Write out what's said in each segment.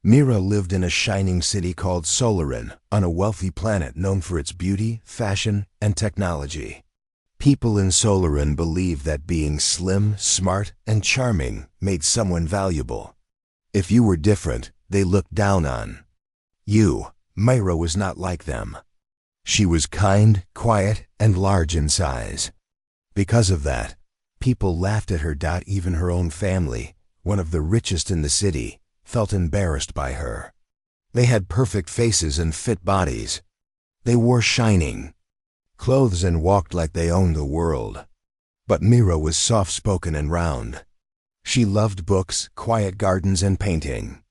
Mira lived in a shining city called Solarin, on a wealthy planet known for its beauty, fashion, and technology. People in Solarin believed that being slim, smart, and charming made someone valuable. If you were different, they looked down on you. Mira was not like them. She was kind, quiet, and large in size. Because of that, people laughed at her. Even her own family, one of the richest in the city, felt embarrassed by her. They had perfect faces and fit bodies. They wore shining clothes and walked like they owned the world. But Mira was soft-spoken and round. She loved books, quiet gardens, and painting.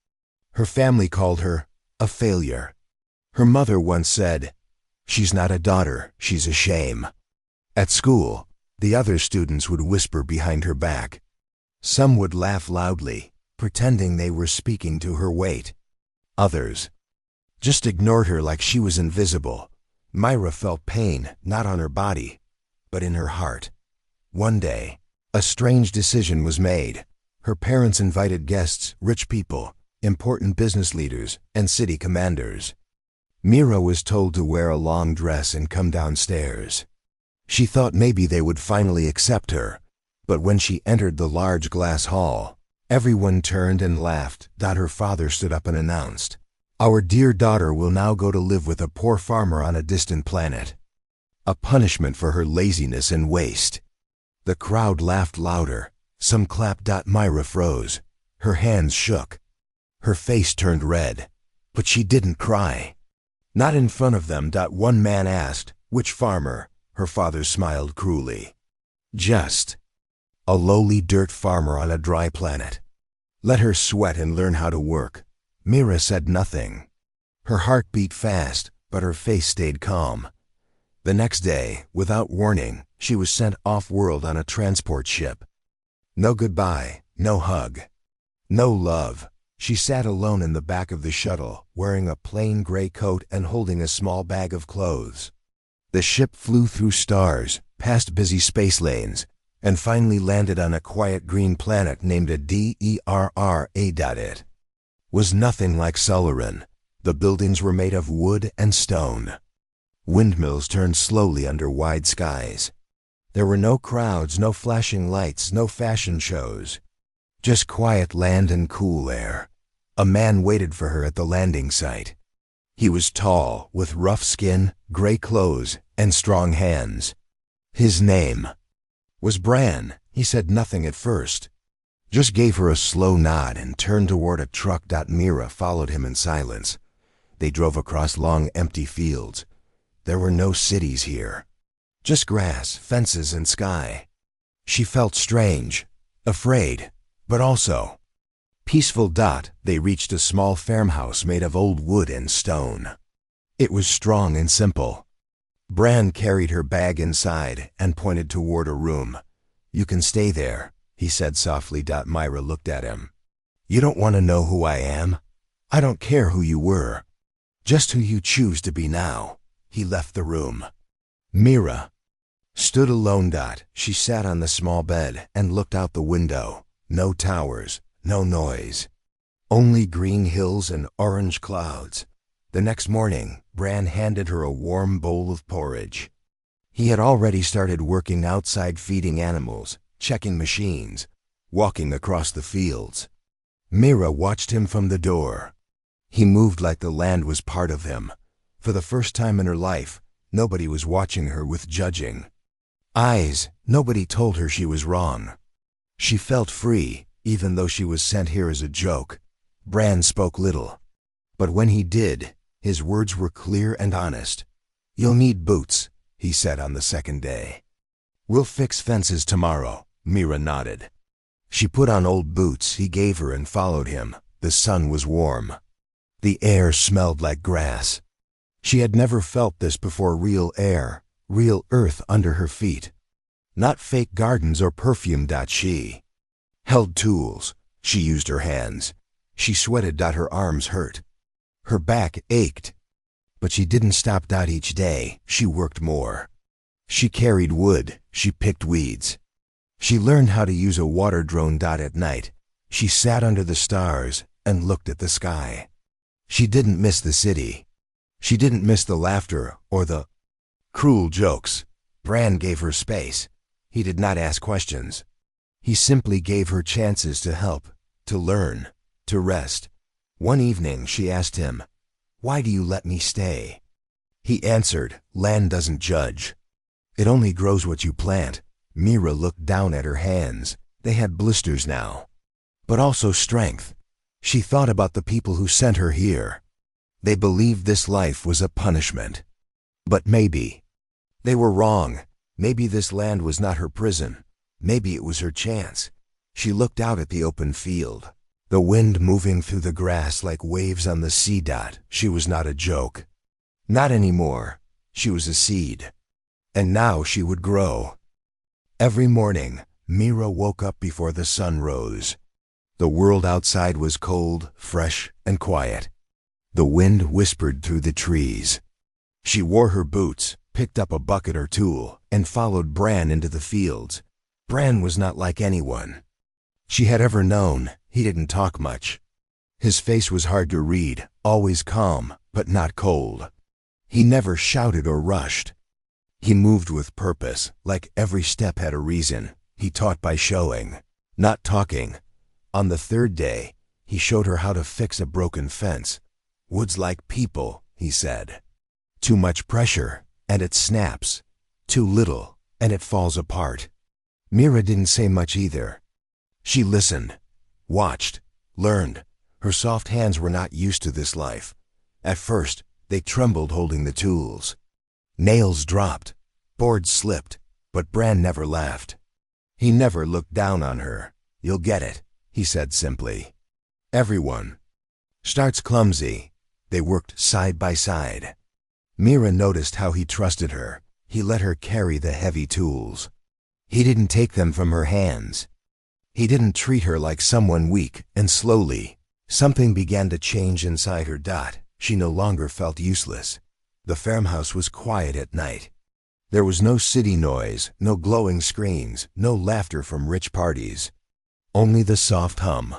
Her family called her a failure. Her mother once said, "She's not a daughter, she's a shame." At school, the other students would whisper behind her back. Some would laugh loudly, pretending they were speaking to her weight. Others just ignored her like she was invisible. Mira felt pain, not on her body, but in her heart. One day, a strange decision was made. Her parents invited guests, rich people, important business leaders, and city commanders. Mira was told to wear a long dress and come downstairs. She thought maybe they would finally accept her, but when she entered the large glass hall, everyone turned and laughed. Her father stood up and announced, "Our dear daughter will now go to live with a poor farmer on a distant planet. A punishment for her laziness and waste." The crowd laughed louder. Some clapped. Mira froze. Her hands shook. Her face turned red, but she didn't cry. Not in front of them. One man asked, "Which farmer?" Her father smiled cruelly. "Just a lowly dirt farmer on a dry planet. Let her sweat and learn how to work." Mira said nothing. Her heart beat fast, but her face stayed calm. The next day, without warning, she was sent off-world on a transport ship. No goodbye, no hug, no love. She sat alone in the back of the shuttle, wearing a plain gray coat and holding a small bag of clothes. The ship flew through stars, past busy space lanes, and finally landed on a quiet green planet named Dera. It was nothing like Solarin. The buildings were made of wood and stone. Windmills turned slowly under wide skies. There were no crowds, no flashing lights, no fashion shows. Just quiet land and cool air. A man waited for her at the landing site. He was tall, with rough skin, gray clothes, and strong hands. His name was Bran. He said nothing at first, just gave her a slow nod and turned toward a truck. Mira followed him in silence. They drove across long, empty fields. There were no cities here, just grass, fences, and sky. She felt strange, afraid, but also peaceful. They reached a small farmhouse made of old wood and stone. It was strong and simple. Bran carried her bag inside and pointed toward a room. "You can stay there," he said softly. Mira looked at him. "You don't want to know who I am? I don't care who you were, just who you choose to be now." He left the room. Mira stood alone. She sat on the small bed and looked out the window. No towers, no noise, only green hills and orange clouds. The next morning, Bran handed her a warm bowl of porridge. He had already started working outside, feeding animals, checking machines, walking across the fields. Mira watched him from the door. He moved like the land was part of him. For the first time in her life, nobody was watching her with judging eyes. Nobody told her she was wrong. She felt free, even though she was sent here as a joke. Bran spoke little, but when he did, his words were clear and honest. "You'll need boots," he said on the second day. "We'll fix fences tomorrow." Mira nodded. She put on old boots he gave her and followed him. The sun was warm. The air smelled like grass. She had never felt this before. Real air, real earth under her feet. Not fake gardens or perfume. She held tools. She used her hands. She sweated. Her arms hurt. Her back ached. But she didn't stop. Each day, she worked more. She carried wood. She picked weeds. She learned how to use a water drone. At night, she sat under the stars and looked at the sky. She didn't miss the city. She didn't miss the laughter or the cruel jokes. Bran gave her space. He did not ask questions. He simply gave her chances to help, to learn, to rest. One evening she asked him, "Why do you let me stay?" He answered, "Land doesn't judge. It only grows what you plant." Mira looked down at her hands. They had blisters now, but also strength. She thought about the people who sent her here. They believed this life was a punishment. But maybe they were wrong. Maybe this land was not her prison. Maybe it was her chance. She looked out at the open field, the wind moving through the grass like waves on the sea. She was not a joke. Not anymore. She was a seed. And now she would grow. Every morning, Mira woke up before the sun rose. The world outside was cold, fresh, and quiet. The wind whispered through the trees. She wore her boots, picked up a bucket or tool, and followed Bran into the fields. Bran was not like anyone she had ever known. He didn't talk much. His face was hard to read, always calm, but not cold. He never shouted or rushed. He moved with purpose, like every step had a reason. He taught by showing, not talking. On the third day, he showed her how to fix a broken fence. "Wood's like people," he said. "Too much pressure, and it snaps. Too little, and it falls apart." Mira didn't say much either. She listened, watched, learned. Her soft hands were not used to this life. At first, they trembled holding the tools. Nails dropped, boards slipped, but Bran never laughed. He never looked down on her. "You'll get it," he said simply. "Everyone starts clumsy." They worked side by side. Mira noticed how he trusted her. He let her carry the heavy tools. He didn't take them from her hands. He didn't treat her like someone weak, and slowly, something began to change inside her. She no longer felt useless. The farmhouse was quiet at night. There was no city noise, no glowing screens, no laughter from rich parties. Only the soft hum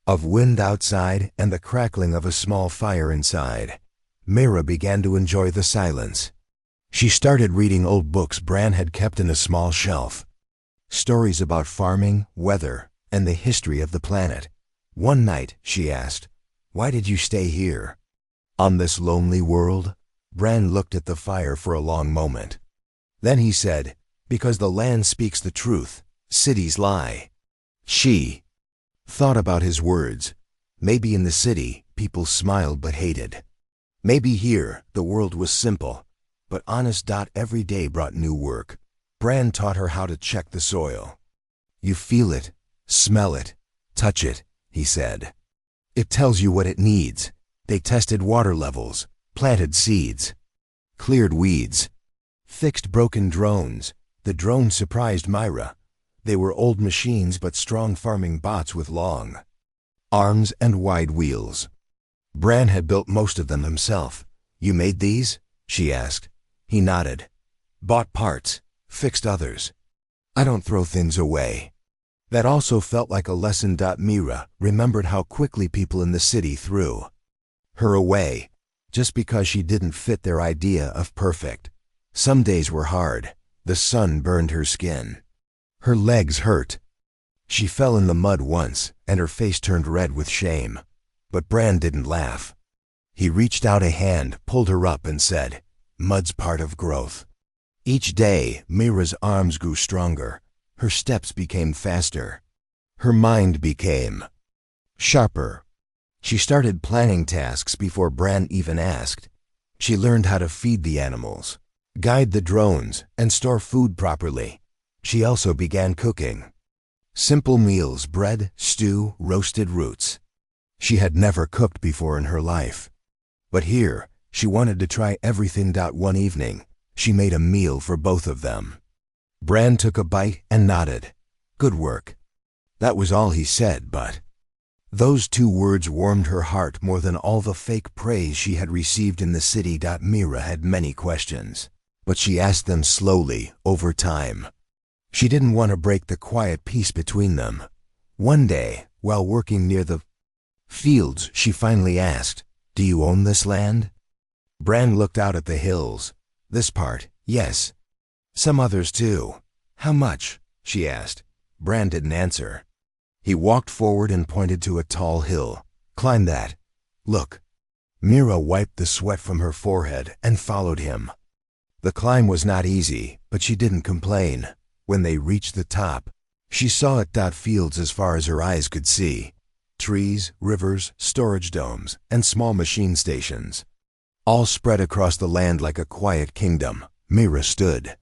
of wind outside and the crackling of a small fire inside. Mira began to enjoy the silence. She started reading old books Bran had kept in a small shelf. Stories about farming, weather, and the history of the planet. One night, she asked, "Why did you stay here? On this lonely world?" Bran looked at the fire for a long moment. Then he said, "Because the land speaks the truth. Cities lie." She thought about his words. Maybe in the city, people smiled but hated. Maybe here, the world was simple, but honest. Every day brought new work. Bran taught her how to check the soil. "You feel it, smell it, touch it," he said. "It tells you what it needs." They tested water levels, planted seeds, cleared weeds, fixed broken drones. The drones surprised Mira. They were old machines but strong farming bots with long arms and wide wheels. Bran had built most of them himself. "You made these?" she asked. He nodded. "Bought parts, fixed others. I don't throw things away." That also felt like a lesson. Mira remembered how quickly people in the city threw her away, just because she didn't fit their idea of perfect. Some days were hard. The sun burned her skin. Her legs hurt. She fell in the mud once, and her face turned red with shame. But Bran didn't laugh. He reached out a hand, pulled her up, and said, "Mud's part of growth." Each day, Mira's arms grew stronger. Her steps became faster. Her mind became sharper. She started planning tasks before Bran even asked. She learned how to feed the animals, guide the drones, and store food properly. She also began cooking. Simple meals: bread, stew, roasted roots. She had never cooked before in her life. But here, she wanted to try everything. One evening, she made a meal for both of them. Bran took a bite and nodded. "Good work." That was all he said, but those two words warmed her heart more than all the fake praise she had received in the city. Mira had many questions, but she asked them slowly, over time. She didn't want to break the quiet peace between them. One day, while working near the Fields, she finally asked. Do you own this land? Bran looked out at the hills. This part, yes. Some others too. How much? She asked. Bran didn't answer. He walked forward and pointed to a tall hill. Climb that. Look. Mira wiped the sweat from her forehead and followed him. The climb was not easy, but she didn't complain. When they reached the top, she saw it dot fields as far as her eyes could see. Trees, rivers, storage domes, and small machine stations. All spread across the land like a quiet kingdom. Mira stood.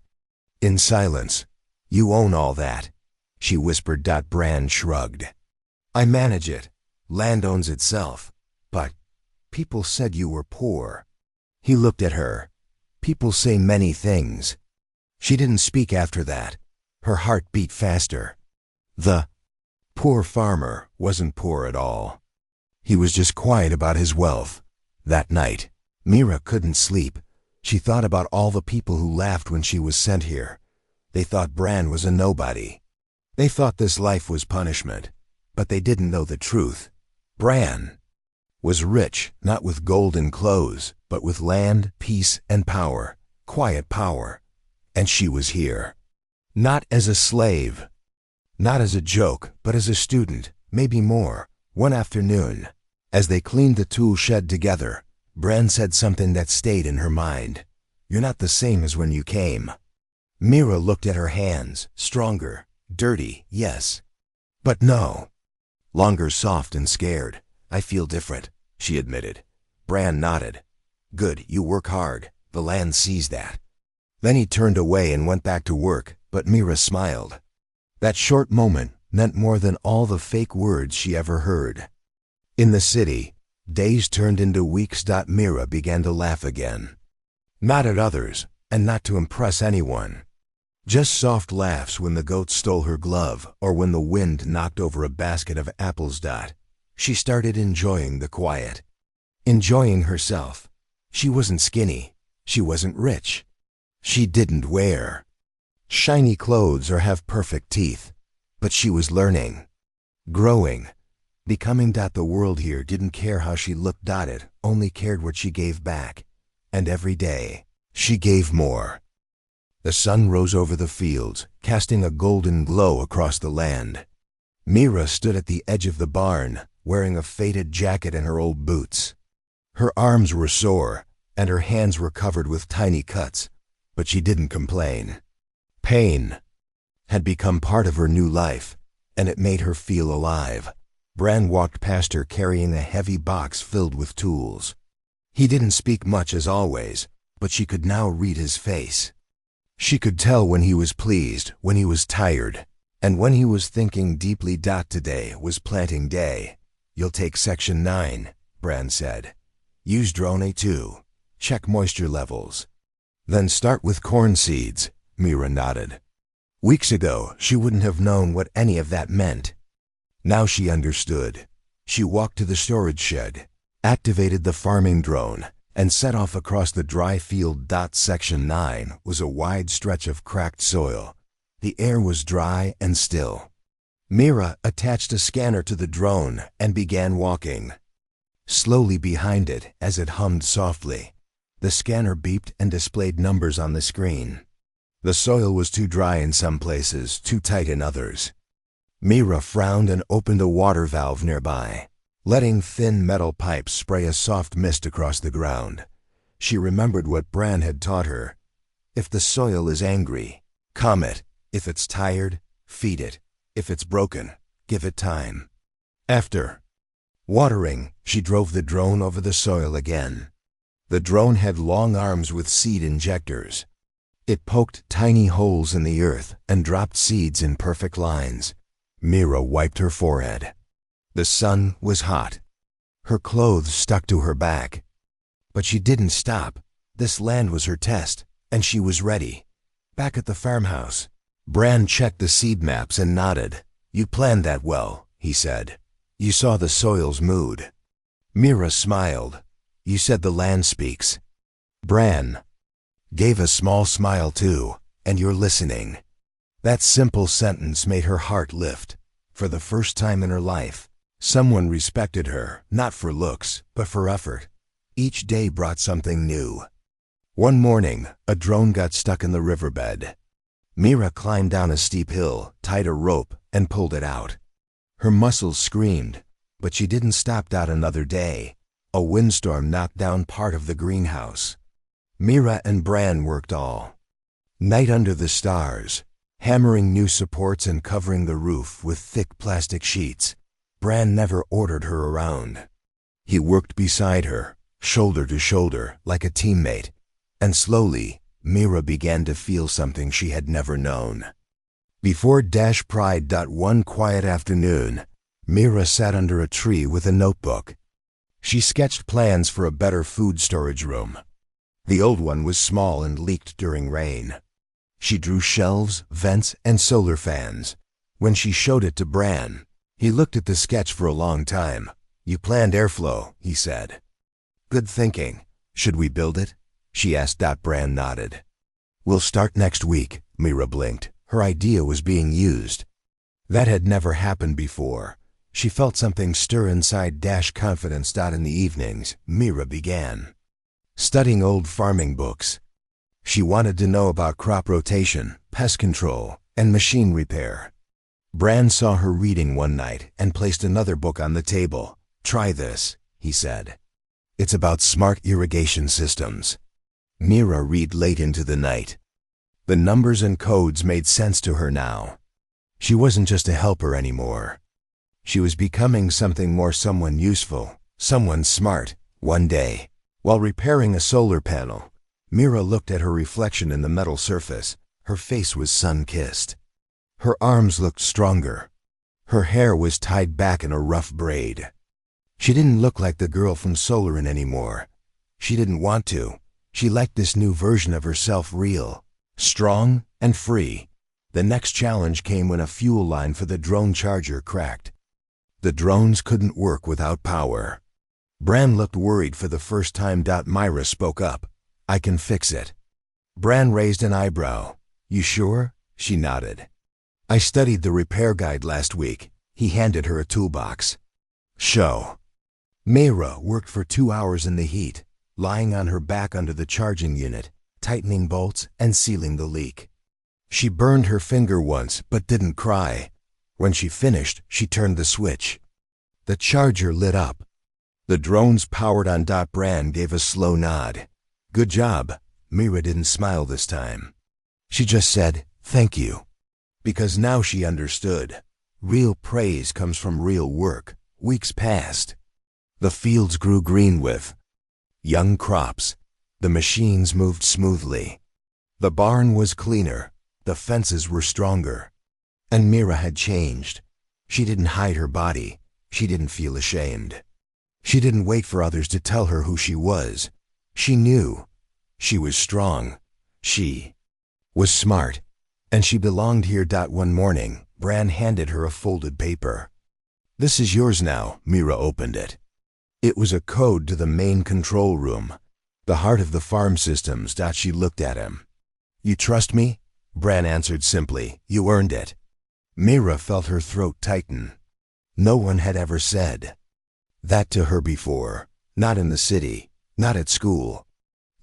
In silence. You own all that, she whispered. Bran shrugged. I manage it. Land owns itself. But people said you were poor. He looked at her. People say many things. She didn't speak after that. Her heart beat faster. The poor farmer wasn't poor at all. He was just quiet about his wealth. That night, Mira couldn't sleep. She thought about all the people who laughed when she was sent here. They thought Bran was a nobody. They thought this life was punishment. But they didn't know the truth. Bran was rich, not with golden clothes, but with land, peace, and power. Quiet power. And she was here. Not as a slave. Not as a joke, but as a student, maybe more. One afternoon, as they cleaned the tool shed together, Bran said something that stayed in her mind. You're not the same as when you came. Mira looked at her hands, stronger, dirty, yes. But no. Longer, soft and scared. I feel different, she admitted. Bran nodded. Good, you work hard. The land sees that. Then he turned away and went back to work, but Mira smiled. That short moment meant more than all the fake words she ever heard. In the city, days turned into weeks. Mira began to laugh again. Not at others, and not to impress anyone. Just soft laughs when the goat stole her glove or when the wind knocked over a basket of apples. She started enjoying the quiet. Enjoying herself. She wasn't skinny. She wasn't rich. She didn't wear shiny clothes or have perfect teeth. But she was learning. Growing. Becoming. The world here didn't care how she looked. It only cared what she gave back. And every day, she gave more. The sun rose over the fields, casting a golden glow across the land. Mira stood at the edge of the barn, wearing a faded jacket and her old boots. Her arms were sore, and her hands were covered with tiny cuts, but she didn't complain. Pain had become part of her new life, and it made her feel alive. Bran walked past her carrying a heavy box filled with tools. He didn't speak much as always, but she could now read his face. She could tell when he was pleased, when he was tired, and when he was thinking deeply. Today was planting day. You'll take section 9, Bran said. Use drone A2. Check moisture levels. Then start with corn seeds, Mira nodded. Weeks ago, she wouldn't have known what any of that meant. Now she understood. She walked to the storage shed, activated the farming drone, and set off across the dry field. Section 9 was a wide stretch of cracked soil. The air was dry and still. Mira attached a scanner to the drone and began walking. Slowly behind it as it hummed softly. The scanner beeped and displayed numbers on the screen. The soil was too dry in some places, too tight in others. Mira frowned and opened a water valve nearby, letting thin metal pipes spray a soft mist across the ground. She remembered what Bran had taught her. If the soil is angry, calm it. If it's tired, feed it. If it's broken, give it time. After watering, she drove the drone over the soil again. The drone had long arms with seed injectors. It poked tiny holes in the earth and dropped seeds in perfect lines. Mira wiped her forehead. The sun was hot. Her clothes stuck to her back. But she didn't stop. This land was her test, and she was ready. Back at the farmhouse, Bran checked the seed maps and nodded. You planned that well, he said. You saw the soil's mood. Mira smiled. You said the land speaks. Bran gave a small smile too, and you're listening. That simple sentence made her heart lift. For the first time in her life, Someone respected her, not for looks, but for effort. Each day brought something new. One morning, a drone got stuck in the riverbed. Mira climbed down a steep hill, tied a rope, and pulled it out. Her muscles screamed, but she didn't stop out another day. A windstorm knocked down part of the greenhouse. Mira and Bran worked all night under the stars, hammering new supports and covering the roof with thick plastic sheets. Bran never ordered her around. He worked beside her, shoulder to shoulder, like a teammate, and slowly, Mira began to feel something she had never known. Before Pride. One quiet afternoon, Mira sat under a tree with a notebook. She sketched plans for a better food storage room. The old one was small and leaked during rain. She drew shelves, vents, and solar fans. When she showed it to Bran, he looked at the sketch for a long time. "You planned airflow," he said. "Good thinking. Should we build it?" she asked. Bran nodded. "We'll start next week," Mira blinked. Her idea was being used. That had never happened before. She felt something stir inside. Confidence. In the evenings, Mira began studying old farming books. She wanted to know about crop rotation, pest control, and machine repair. Bran saw her reading one night and placed another book on the table. "Try this," he said. "It's about smart irrigation systems." Mira read late into the night. The numbers and codes made sense to her now. She wasn't just a helper anymore. She was becoming something more, someone useful, someone smart. One day, while repairing a solar panel, Mira looked at her reflection in the metal surface. Her face was sun-kissed. Her arms looked stronger. Her hair was tied back in a rough braid. She didn't look like the girl from Solarin anymore. She didn't want to. She liked this new version of herself, real, strong, and free. The next challenge came when a fuel line for the drone charger cracked. The drones couldn't work without power. Bran looked worried for the first time. Mira spoke up. "I can fix it." Bran raised an eyebrow. "You sure?" She nodded. "I studied the repair guide last week." He handed her a toolbox. "Show." Mira worked for 2 hours in the heat, lying on her back under the charging unit, tightening bolts and sealing the leak. She burned her finger once but didn't cry. When she finished, she turned the switch. The charger lit up. The drones powered on. Bran gave a slow nod. "Good job." Mira didn't smile this time. She just said, "Thank you." Because now she understood. Real praise comes from real work. Weeks passed. The fields grew green with young crops. The machines moved smoothly. The barn was cleaner. The fences were stronger. And Mira had changed. She didn't hide her body. She didn't feel ashamed. She didn't wait for others to tell her who she was. She knew. She was strong. She was smart. And she belonged here. One morning, Bran handed her a folded paper. "This is yours now." Mira opened it. It was a code to the main control room, the heart of the farm systems. She looked at him. "You trust me?" Bran answered simply. "You earned it." Mira felt her throat tighten. No one had ever said that to her before. Not in the city, not at school,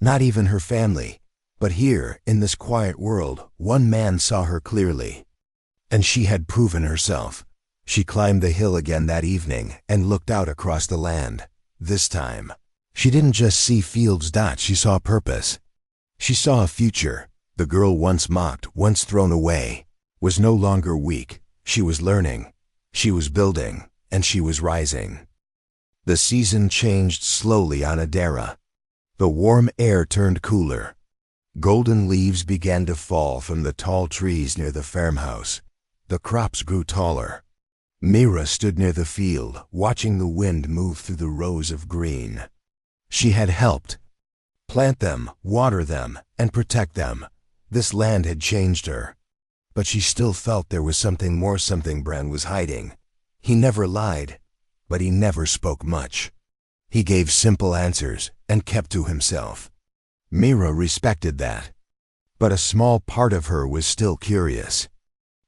not even her family. But here, in this quiet world, one man saw her clearly. And she had proven herself. She climbed the hill again that evening and looked out across the land. This time, she didn't just see fields. She saw purpose. She saw a future. The girl once mocked, once thrown away, was no longer weak. She was learning. She was building. And she was rising. The season changed slowly on Adara. The warm air turned cooler. Golden leaves began to fall from the tall trees near the farmhouse. The crops grew taller. Mira stood near the field, watching the wind move through the rows of green. She had helped plant them, water them, and protect them. This land had changed her. But she still felt there was something more, something Bran was hiding. He never lied, but he never spoke much. He gave simple answers and kept to himself. Mira respected that. But a small part of her was still curious.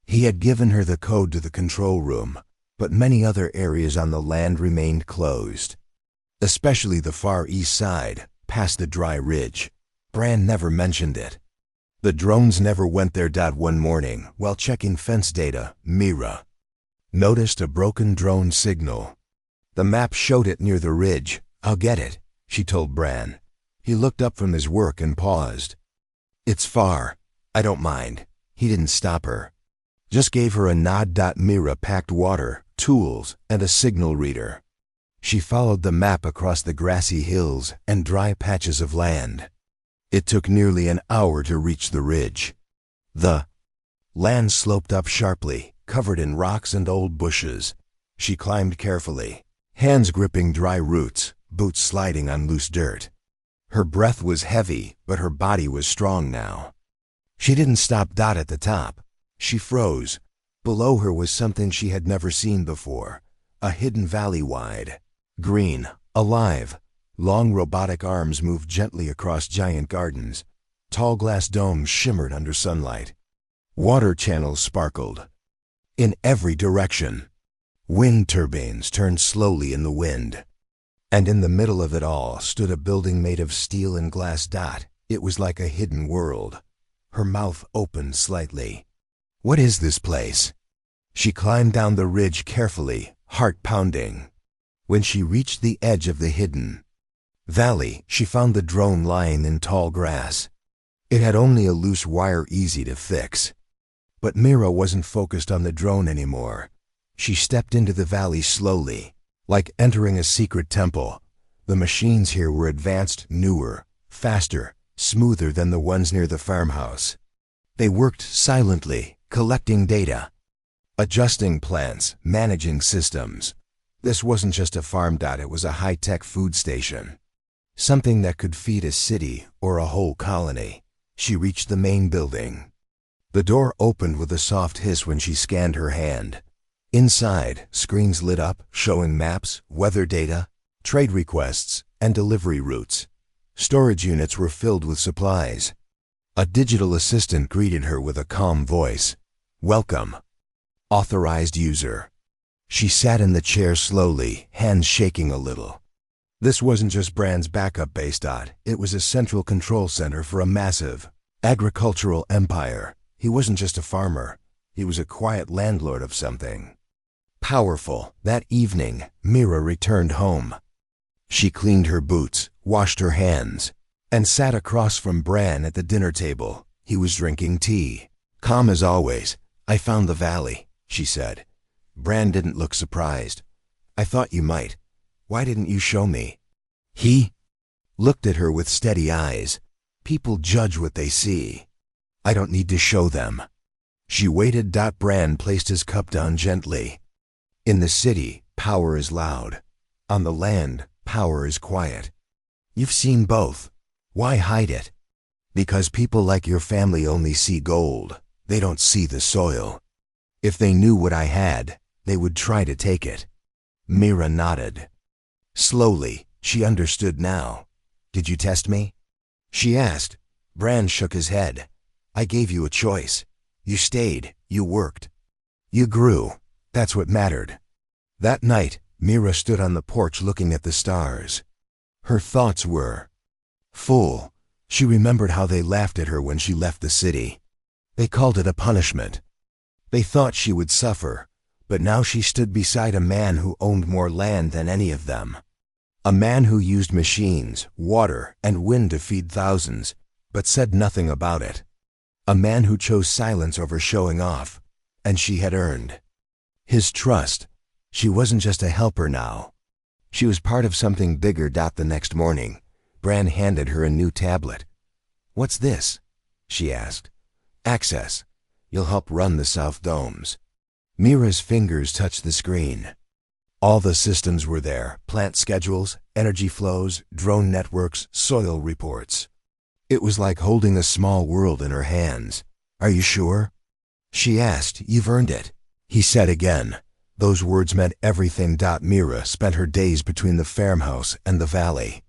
He had given her the code to the control room, but many other areas on the land remained closed. Especially the far east side, past the dry ridge. Bran never mentioned it. The drones never went there. One morning, while checking fence data, Mira noticed a broken drone signal. The map showed it near the ridge. "I'll get it," she told Bran. He looked up from his work and paused. "It's far. I don't mind." He didn't stop her. Just gave her a nod. Mira packed water, tools, and a signal reader. She followed the map across the grassy hills and dry patches of land. It took nearly an hour to reach the ridge. The land sloped up sharply, covered in rocks and old bushes. She climbed carefully, hands gripping dry roots, boots sliding on loose dirt. Her breath was heavy, but her body was strong now. She didn't stop. At the top, she froze. Below her was something she had never seen before, a hidden valley wide, green, alive. Long robotic arms moved gently across giant gardens. Tall glass domes shimmered under sunlight. Water channels sparkled in every direction. Wind turbines turned slowly in the wind. And in the middle of it all stood a building made of steel and glass. It was like a hidden world. Her mouth opened slightly. "What is this place?" She climbed down the ridge carefully, heart pounding. When she reached the edge of the hidden valley, she found the drone lying in tall grass. It had only a loose wire, easy to fix. But Mira wasn't focused on the drone anymore. She stepped into the valley slowly, like entering a secret temple. The machines here were advanced, newer, faster, smoother than the ones near the farmhouse. They worked silently, collecting data, adjusting plants, managing systems. This wasn't just a farm. It was a high-tech food station. Something that could feed a city or a whole colony. She reached the main building. The door opened with a soft hiss when she scanned her hand. Inside, screens lit up, showing maps, weather data, trade requests, and delivery routes. Storage units were filled with supplies. A digital assistant greeted her with a calm voice. "Welcome, authorized user." She sat in the chair slowly, hands shaking a little. This wasn't just Bran's backup base. It was a central control center for a massive agricultural empire. He wasn't just a farmer. He was a quiet landlord of something powerful. That evening, Mira returned home. She cleaned her boots, washed her hands, and sat across from Bran at the dinner table. He was drinking tea. "Calm as always. I found the valley," she said. Bran didn't look surprised. "I thought you might. Why didn't you show me?" He looked at her with steady eyes. "People judge what they see. I don't need to show them." She waited. Bran placed his cup down gently. In the city, power is loud. On the land, power is quiet. You've seen both. Why hide it? Because people like your family only see gold. They don't see the soil. If they knew what I had, they would try to take it. Mira nodded. Slowly, she understood now. "Did you test me?" she asked. Bran shook his head. "I gave you a choice. You stayed, you worked. You grew. That's what mattered." That night, Mira stood on the porch looking at the stars. Her thoughts were full. She remembered how they laughed at her when she left the city. They called it a punishment. They thought she would suffer, but now she stood beside a man who owned more land than any of them. A man who used machines, water, and wind to feed thousands, but said nothing about it. A man who chose silence over showing off, and she had earned his trust. She wasn't just a helper now. She was part of something bigger. The next morning, Bran handed her a new tablet. "What's this?" she asked. "Access. You'll help run the South Domes." Mira's fingers touched the screen. All the systems were there: plant schedules, energy flows, drone networks, soil reports. It was like holding a small world in her hands. "Are you sure?" she asked. "You've earned it," he said again. Those words meant everything. Mira spent her days between the farmhouse and the valley.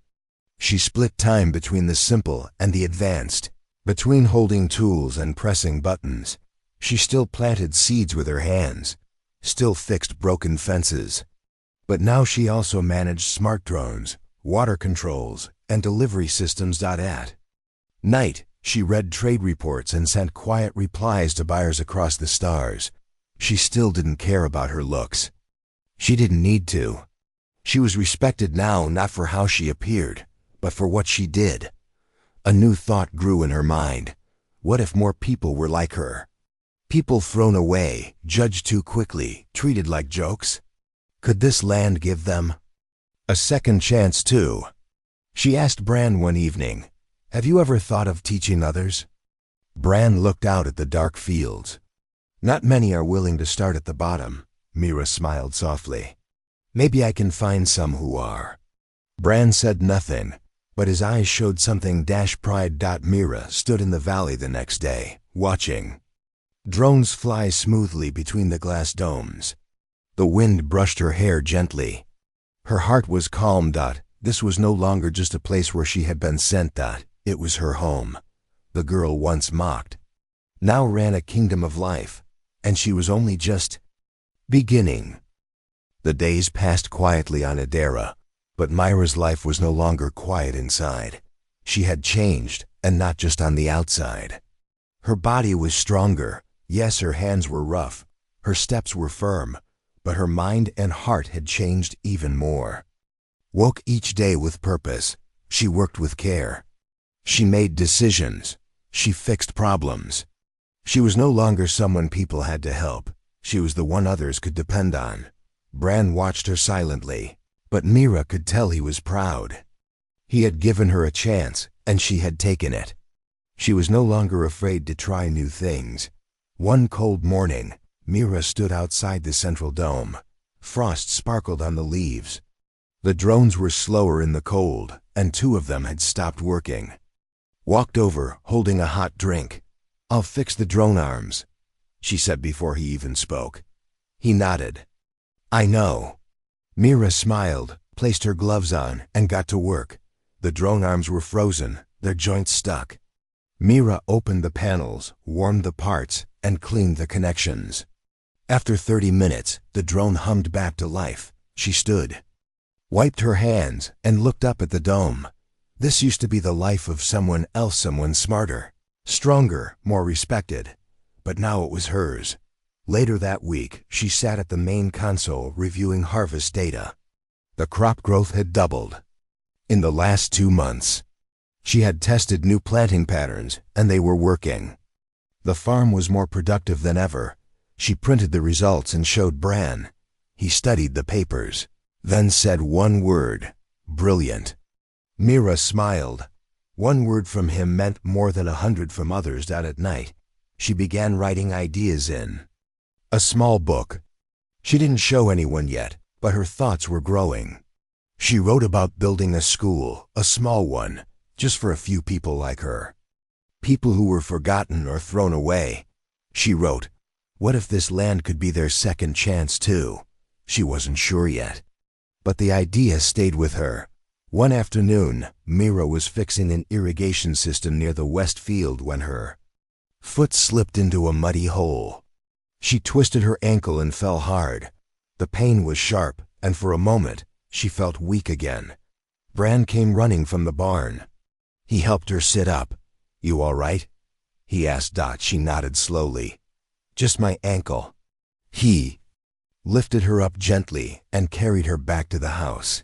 She split time between the simple and the advanced, between holding tools and pressing buttons. She still planted seeds with her hands, still fixed broken fences. But now she also managed smart drones, water controls, and delivery systems. At night, she read trade reports and sent quiet replies to buyers across the stars. She still didn't care about her looks. She didn't need to. She was respected now not for how she appeared, but for what she did. A new thought grew in her mind. What if more people were like her? People thrown away, judged too quickly, treated like jokes? Could this land give them a second chance too? She asked Bran one evening, "Have you ever thought of teaching others?" Bran looked out at the dark fields. "Not many are willing to start at the bottom," Mira smiled softly. "Maybe I can find some who are." Bran said nothing, but his eyes showed something. Pride. Mira stood in the valley the next day, watching drones fly smoothly between the glass domes. The wind brushed her hair gently. Her heart was calm. This was no longer just a place where she had been sent. It was her home. The girl once mocked now ran a kingdom of life, and she was only just beginning. The days passed quietly on Adara, but Myra's life was no longer quiet inside. She had changed, and not just on the outside. Her body was stronger. Yes, her hands were rough. Her steps were firm, but her mind and heart had changed even more. Woke each day with purpose. She worked with care. She made decisions. She fixed problems. She was no longer someone people had to help. She was the one others could depend on. Bran watched her silently, but Mira could tell he was proud. He had given her a chance, and she had taken it. She was no longer afraid to try new things. One cold morning, Mira stood outside the central dome. Frost sparkled on the leaves. The drones were slower in the cold, and 2 of them had stopped working. Walked over, holding a hot drink. "I'll fix the drone arms," she said before he even spoke. He nodded. "I know." Mira smiled, placed her gloves on, and got to work. The drone arms were frozen, their joints stuck. Mira opened the panels, warmed the parts, and cleaned the connections. After 30 minutes, the drone hummed back to life. She stood, wiped her hands, and looked up at the dome. This used to be the life of someone else, someone smarter, stronger, more respected. But now it was hers. Later that week, she sat at the main console reviewing harvest data. The crop growth had doubled in the last 2 months. She had tested new planting patterns, and they were working. The farm was more productive than ever. She printed the results and showed Bran. He studied the papers, then said one word: "Brilliant." Mira smiled. One word from him meant more than 100 from others. At night, she began writing ideas in a small book. She didn't show anyone yet, but her thoughts were growing. She wrote about building a school, a small one, just for a few people like her. People who were forgotten or thrown away. She wrote, what if this land could be their second chance too? She wasn't sure yet. But the idea stayed with her. One afternoon, Mira was fixing an irrigation system near the west field when her foot slipped into a muddy hole. She twisted her ankle and fell hard. The pain was sharp, and for a moment, she felt weak again. Bran came running from the barn. He helped her sit up. "You all right?" he asked. She nodded slowly. "Just my ankle." He lifted her up gently and carried her back to the house.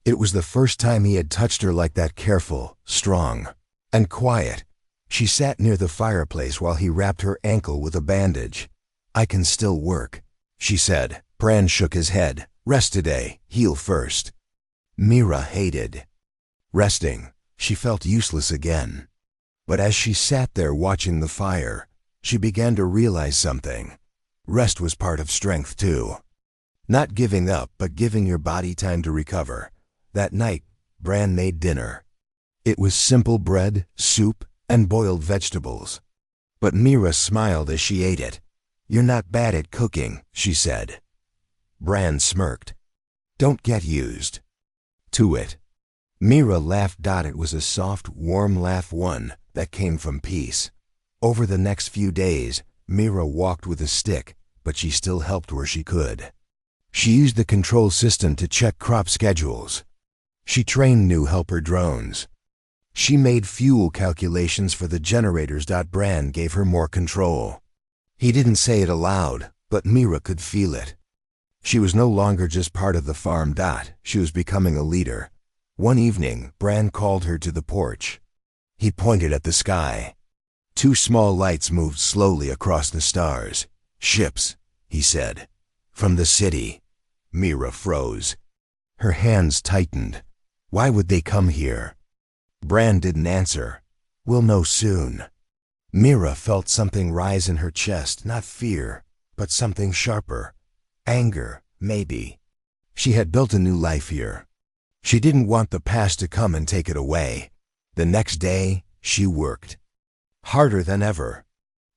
It was the first time he had touched her like that, careful, strong, and quiet. She sat near the fireplace while he wrapped her ankle with a bandage. "I can still work," she said. Bran shook his head. "Rest today, heal first." Mira hated resting. She felt useless again. But as she sat there watching the fire, she began to realize something. Rest was part of strength too. Not giving up, but giving your body time to recover. That night, Bran made dinner. It was simple bread, soup, and boiled vegetables. But Mira smiled as she ate it. "You're not bad at cooking," she said. Bran smirked. "Don't get used to it." Mira laughed. It was a soft, warm laugh, one that came from peace. Over the next few days, Mira walked with a stick, but she still helped where she could. She used the control system to check crop schedules. She trained new helper drones. She made fuel calculations for the generators. Brand gave her more control. He didn't say it aloud, but Mira could feel it. She was no longer just part of the farm. She was becoming a leader. One evening, Brand called her to the porch. He pointed at the sky. Two small lights moved slowly across the stars. "Ships," he said. "From the city." Mira froze. Her hands tightened. Why would they come here? Brand didn't answer. "We'll know soon." Mira felt something rise in her chest, not fear, but something sharper. Anger, maybe. She had built a new life here. She didn't want the past to come and take it away. The next day, she worked. Harder than ever.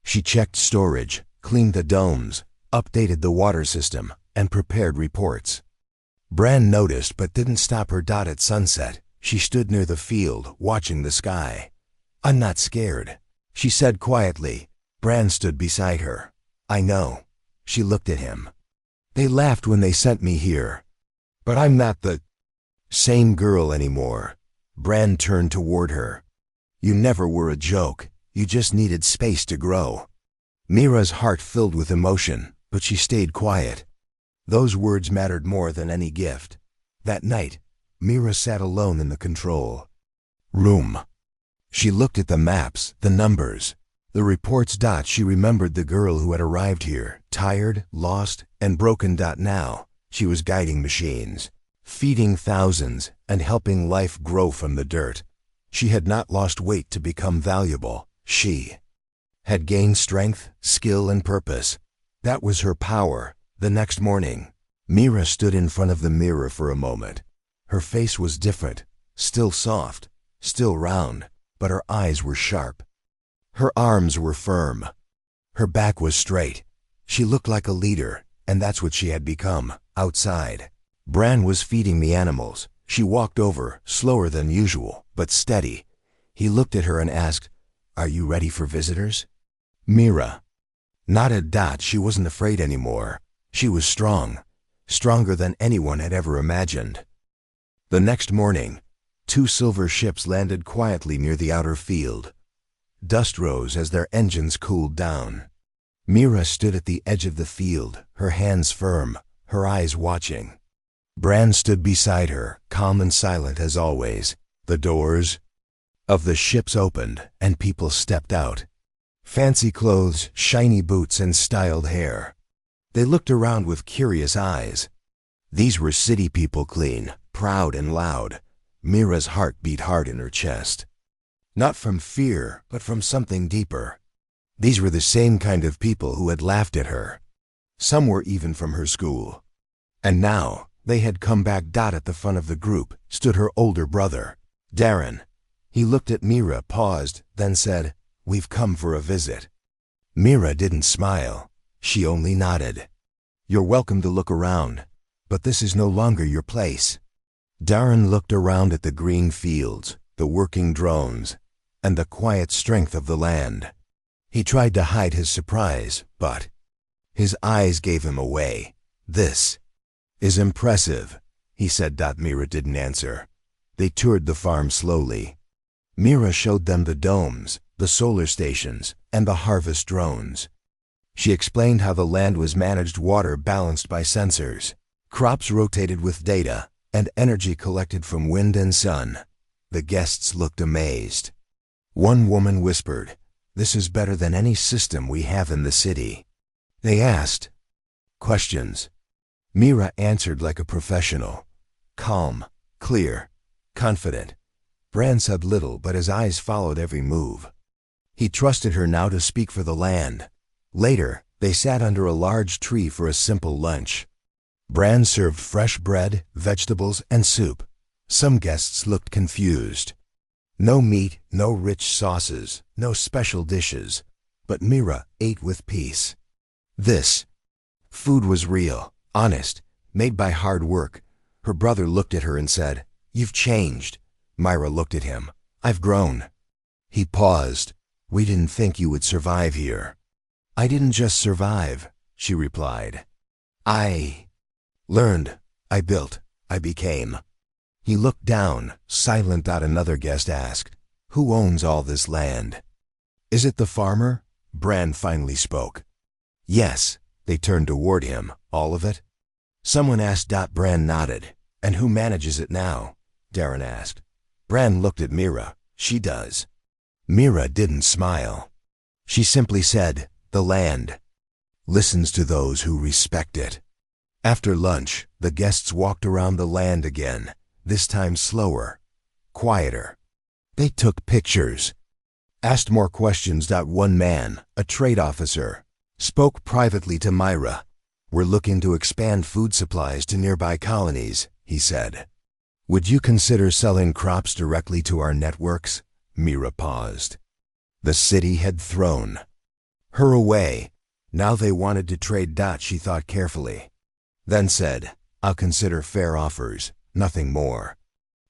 She checked storage, cleaned the domes, updated the water system, and prepared reports. Brand noticed but didn't stop her. At sunset, she stood near the field, watching the sky. "I'm not scared," she said quietly. Brand stood beside her. "I know." She looked at him. "They laughed when they sent me here. But I'm not the same girl anymore." Brand turned toward her. "You never were a joke. You just needed space to grow." Mira's heart filled with emotion, but she stayed quiet. Those words mattered more than any gift. That night, Mira sat alone in the control room. She looked at the maps, the numbers, the reports. She remembered the girl who had arrived here, tired, lost, and broken. Now, she was guiding machines, feeding thousands, and helping life grow from the dirt. She had not lost weight to become valuable. She had gained strength, skill, and purpose. That was her power. The next morning, Mira stood in front of the mirror for a moment. Her face was different, still soft, still round, but her eyes were sharp. Her arms were firm. Her back was straight. She looked like a leader, and that's what she had become, outside. Brand was feeding the animals. She walked over, slower than usual, but steady. He looked at her and asked, "Are you ready for visitors?" Mira nodded. She wasn't afraid anymore. She was strong, stronger than anyone had ever imagined. The next morning, two silver ships landed quietly near the outer field. Dust rose as their engines cooled down. Mira stood at the edge of the field, her hands firm, her eyes watching. Brand stood beside her, calm and silent as always. The doors of the ships opened, and people stepped out. Fancy clothes, shiny boots, and styled hair. They looked around with curious eyes. These were city people, clean, proud, and loud. Mira's heart beat hard in her chest. Not from fear, but from something deeper. These were the same kind of people who had laughed at her. Some were even from her school. And now, they had come back. At the front of the group stood her older brother, Darren. He looked at Mira, paused, then said, "We've come for a visit." Mira didn't smile. She only nodded. "You're welcome to look around, but this is no longer your place." Darren looked around at the green fields, the working drones, and the quiet strength of the land. He tried to hide his surprise, but his eyes gave him away. "This is impressive," he said. Mira didn't answer. They toured the farm slowly. Mira showed them the domes, the solar stations, and the harvest drones. She explained how the land was managed, water balanced by sensors, crops rotated with data, and energy collected from wind and sun. The guests looked amazed. One woman whispered, "This is better than any system we have in the city." They asked questions. Mira answered like a professional, calm, clear, confident. Brand said little, but his eyes followed every move. He trusted her now to speak for the land. Later, they sat under a large tree for a simple lunch. Brand served fresh bread, vegetables, and soup. Some guests looked confused. No meat, no rich sauces, no special dishes, but Mira ate with peace. This food was real, honest, made by hard work. Her brother looked at her and said, "You've changed." Mira looked at him. "I've grown." He paused. "We didn't think you would survive here." "I didn't just survive. she replied. I learned, I built, I became. He looked down, silent. Another guest asked, "Who owns all this land?" "Is it the farmer?" Bran finally spoke. "Yes." They turned toward him. "All of it?" Someone asked. Bran nodded. "And who manages it now?" Darren asked. Bran looked at Mira. "She does." Mira didn't smile. She simply said, "The land listens to those who respect it." After lunch, the guests walked around the land again, this time slower, quieter. They took pictures, asked more questions. One man, a trade officer, spoke privately to Myra. "We're looking to expand food supplies to nearby colonies," he said. "Would you consider selling crops directly to our networks?" Myra paused. The city had thrown her away. Now they wanted to trade. She thought carefully, then said, "I'll consider fair offers, nothing more."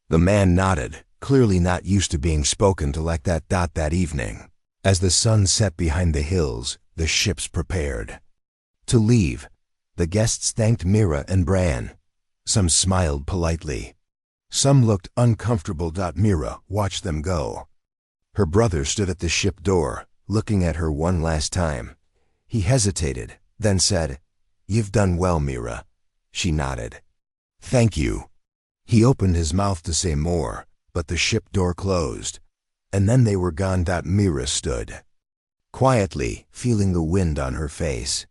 The man nodded, clearly not used to being spoken to like that. That evening, as the sun set behind the hills, the ships prepared to leave. The guests thanked Mira and Bran. Some smiled politely. Some looked uncomfortable. Mira watched them go. Her brother stood at the ship door, looking at her one last time. He hesitated, then said, "You've done well, Mira." She nodded. "Thank you." He opened his mouth to say more, but the ship door closed, and then they were gone. Mira stood quietly, feeling the wind on her face.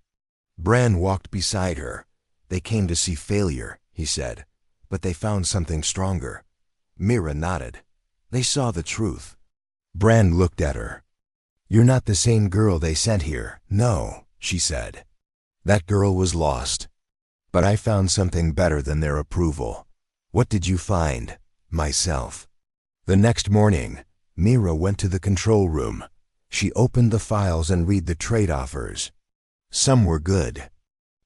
Bran walked beside her. "They came to see failure," he said, "but they found something stronger." Mira nodded. "They saw the truth." Bran looked at her. "You're not the same girl they sent here." "No," she said. "That girl was lost. But I found something better than their approval." "What did you find?" "Myself." The next morning, Mira went to the control room. She opened the files and read the trade offers. Some were good.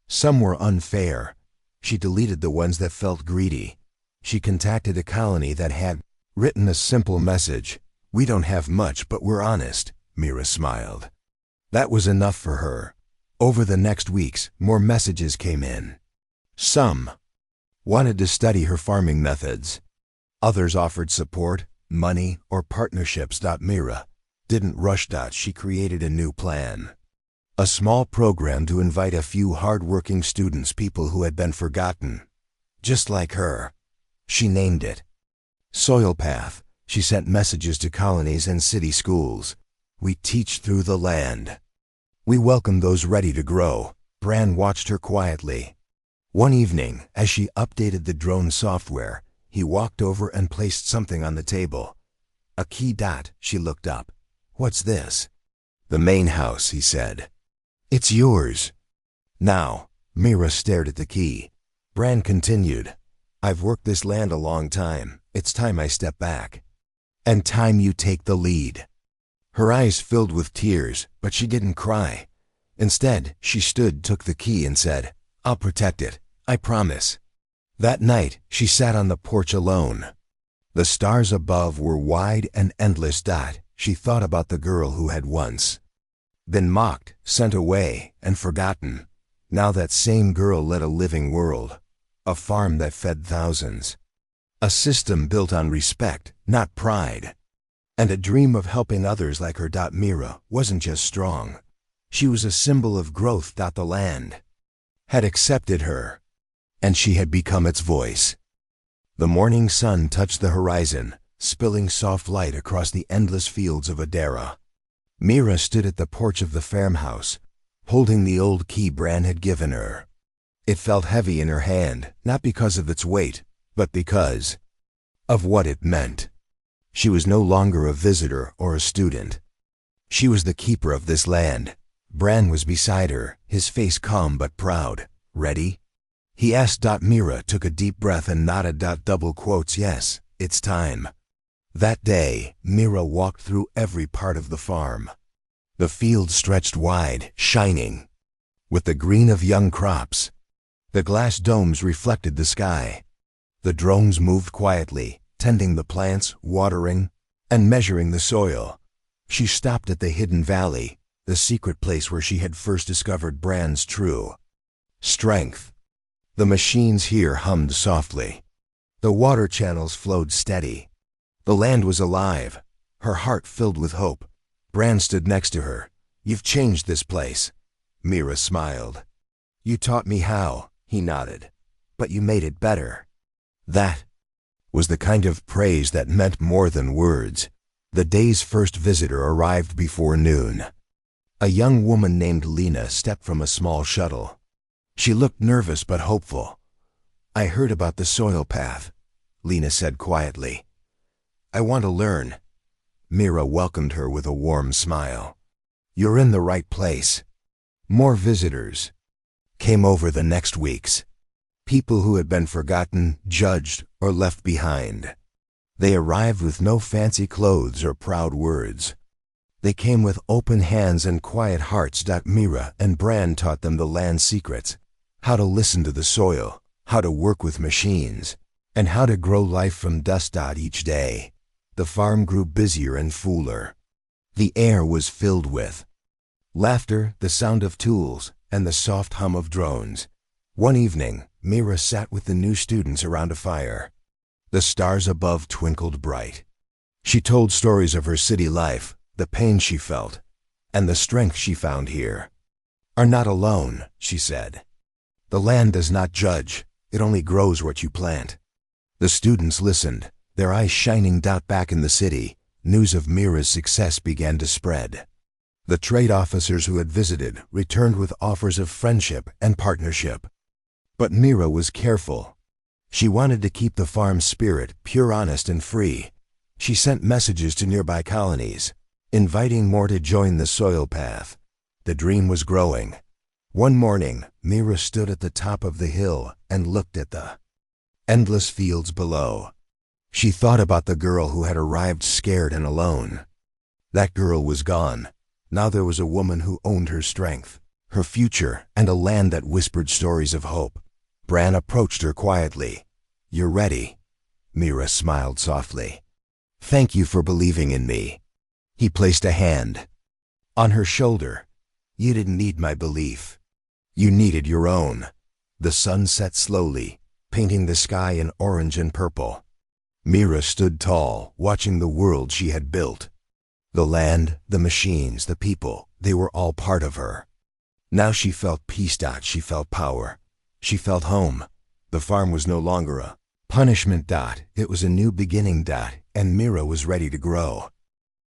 Some were unfair. She deleted the ones that felt greedy. She contacted a colony that had written a simple message. "We don't have much, but we're honest." Mira smiled. That was enough for her. Over the next weeks, more messages came in. Some wanted to study her farming methods. Others offered support, money, or partnerships. Mira didn't rush. She created a new plan. A small program to invite a few hard-working students, people who had been forgotten, just like her. She named it Soil Path. She sent messages to colonies and city schools. "We teach through the land. We welcome those ready to grow." Bran watched her quietly. One evening, as she updated the drone software, he walked over and placed something on the table. A key. She looked up. "What's this?" "The main house," he said. "It's yours." Now, Mira stared at the key. Bran continued, "I've worked this land a long time. It's time I step back. And time you take the lead." Her eyes filled with tears, but she didn't cry. Instead, she stood, took the key, and said, "I'll protect it. I promise." That night, she sat on the porch alone. The stars above were wide and endless. She thought about the girl who had once been mocked, sent away, and forgotten. Now that same girl led a living world, a farm that fed thousands, a system built on respect, not pride, and a dream of helping others like her. Mira wasn't just strong. She was a symbol of growth. The land had accepted her, and she had become its voice. The morning sun touched the horizon, spilling soft light across the endless fields of Adara. Mira stood at the porch of the farmhouse, holding the old key Bran had given her. It felt heavy in her hand, not because of its weight, but because of what it meant. She was no longer a visitor or a student. She was the keeper of this land. Bran was beside her, his face calm but proud. "Ready?" he asked. Mira took a deep breath and nodded. Double quotes, "Yes, it's time." That day, Mira walked through every part of the farm. The field stretched wide, shining with the green of young crops. The glass domes reflected the sky. The drones moved quietly, tending the plants, watering, and measuring the soil. She stopped at the hidden valley, the secret place where she had first discovered Bran's true strength. The machines here hummed softly. The water channels flowed steady. The land was alive, her heart filled with hope. Bran stood next to her. "You've changed this place." Mira smiled. "You taught me how," he nodded. "But you made it better." That was the kind of praise that meant more than words. The day's first visitor arrived before noon. A young woman named Lena stepped from a small shuttle. She looked nervous but hopeful. "I heard about the soil path," Lena said quietly. "I want to learn." Mira welcomed her with a warm smile. "You're in the right place." More visitors came over the next weeks. People who had been forgotten, judged, or left behind. They arrived with no fancy clothes or proud words. They came with open hands and quiet hearts. Mira and Bran taught them the land's secrets, how to listen to the soil, how to work with machines, and how to grow life from dust. Each day, the farm grew busier and fuller. The air was filled with laughter, the sound of tools, and the soft hum of drones. One evening, Mira sat with the new students around a fire. The stars above twinkled bright. She told stories of her city life, the pain she felt, and the strength she found here. "Are not alone," she said. "The land does not judge, it only grows what you plant." The students listened, their eyes shining. Back in the city, news of Mira's success began to spread. The trade officers who had visited returned with offers of friendship and partnership. But Mira was careful. She wanted to keep the farm's spirit pure, honest, and free. She sent messages to nearby colonies, inviting more to join the soil path. The dream was growing. One morning, Mira stood at the top of the hill and looked at the endless fields below. She thought about the girl who had arrived scared and alone. That girl was gone. Now there was a woman who owned her strength, her future, and a land that whispered stories of hope. Bran approached her quietly. "You're ready." Mira smiled softly. "Thank you for believing in me." He placed a hand on her shoulder. "You didn't need my belief. You needed your own." The sun set slowly, painting the sky in orange and purple. Mira stood tall, watching the world she had built. The land, the machines, the people, they were all part of her. Now she felt peace. She felt power. She felt home. The farm was no longer a punishment. It was a new beginning. And Mira was ready to grow.